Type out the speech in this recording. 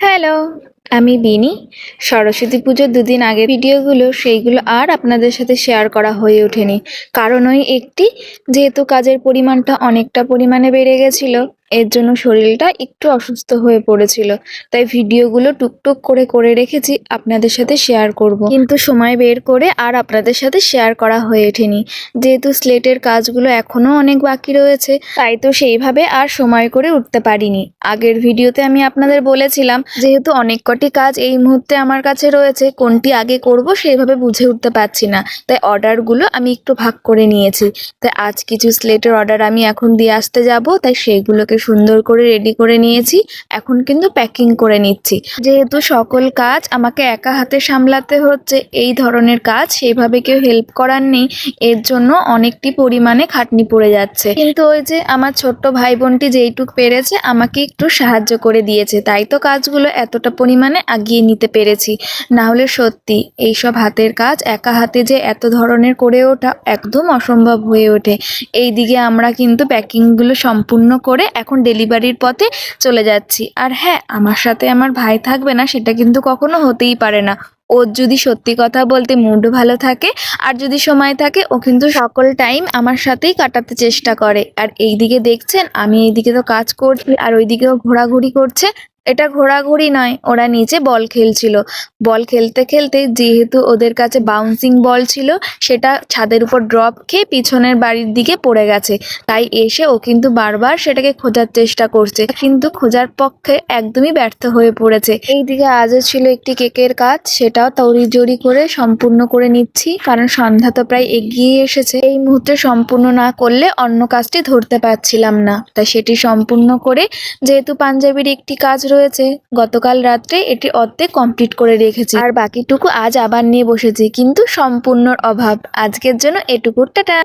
Hello, আমি বিনি। সরস্বতী পুজোর দুদিন আগের ভিডিওগুলো সেইগুলো আর আপনাদের সাথে শেয়ার করা হয়ে ওঠেনি। কারণ ওই একটি, যেহেতু কাজের পরিমাণটা অনেকটা পরিমাণে বেড়ে গেছিল, এর জন্য শরীরটা একটু অসুস্থ হয়ে পড়েছিল। তাই ভিডিওগুলো টুকটুক করে করে রেখেছি আপনাদের সাথে শেয়ার করব, কিন্তু সময় বের করে আর আপনাদের সাথে শেয়ার করা হয়ে ওঠেনি। যেহেতু স্লেটের কাজগুলো এখনও অনেক বাকি রয়েছে, তাই তো সেইভাবে আর সময় করে উঠতে পারিনি। আগের ভিডিওতে আমি আপনাদের বলেছিলাম, যেহেতু অনেক কটি কাজ এই মুহূর্তে আমার কাছে রয়েছে, কোনটি আগে করব সেইভাবে বুঝে উঠতে পারছি না, তাই অর্ডারগুলো আমি একটু ভাগ করে নিয়েছি। তাই আজ কিছু স্লেটের অর্ডার আমি এখন দিয়ে আসতে যাব, তাই সেইগুলোকে সুন্দর করে রেডি করে নিয়েছি। এখন কিন্তু প্যাকিং করে নিচ্ছি। যেহেতু সকল কাজ আমাকে একা হাতে সামলাতে হচ্ছে, এই ধরনের কাজ সেইভাবে কেউ হেল্প করার নেই, এর জন্য অনেকটি পরিমাণে খাটনি পড়ে যাচ্ছে। কিন্তু ওই যে আমার ছোট্ট ভাই বোনটি যেইটুক পেরেছে আমাকে একটু সাহায্য করে দিয়েছে, তাই তো কাজগুলো এতটা পরিমাণে আগিয়ে নিতে পেরেছি। না হলে সত্যি এইসব হাতের কাজ একা হাতে যে এত ধরনের করে ওঠা একদম অসম্ভব হয়ে ওঠে। এইদিকে আমরা কিন্তু প্যাকিংগুলো সম্পূর্ণ করে এখন ডেলিভারির পথে চলে যাচ্ছি। আর হ্যাঁ, আমার সাথে আমার ভাই থাকবে না সেটা কিন্তু কখনো হতেই পারে না। ওর যদি সত্যি কথা বলতে মুড ভালো থাকে আর যদি সময় থাকে, ও কিন্তু সকল টাইম আমার সাথেই কাটাতে চেষ্টা করে। আর এইদিকে দেখছেন, আমি এইদিকে তো কাজ করছি আর ওইদিকেও ঘোরাঘুরি করছে। এটা ঘোরাঘুরি নয়, ওরা নিচে বল খেলছিল। বল খেলতে খেলতে যেহেতু ওদের কাছে বাউন্সিং বল ছিল, সেটা ছাদের উপর ড্রপ খেয়ে পিছনের বাড়ির দিকে পড়ে গেছে। তাই এসে ও কিন্তু বারবার সেটাকে খোঁজার চেষ্টা করছে, কিন্তু খোঁজার পক্ষে একদমই ব্যর্থ হয়ে পড়েছে। এইদিকে আজও ছিল একটি কেকের কাজ, সেটাও তড়িজড়ি করে সম্পূর্ণ করে নিচ্ছি, কারণ সন্ধ্যা তো প্রায় এগিয়ে এসেছে। এই মুহূর্তে সম্পূর্ণ না করলে অন্য কাজটি ধরতে পারছিলাম না, তাই সেটি সম্পূর্ণ করে, যেহেতু পাঞ্জাবির একটি কাজ রয়েছে, গতকাল রাত্রে এটি অর্ধেক কমপ্লিট করে রেখেছি, আর বাকিটুকু আজ আবার নিয়ে বসেছি, কিন্তু সম্পূর্ণর অভাব। আজকের জন্য এটুকু, টাটা।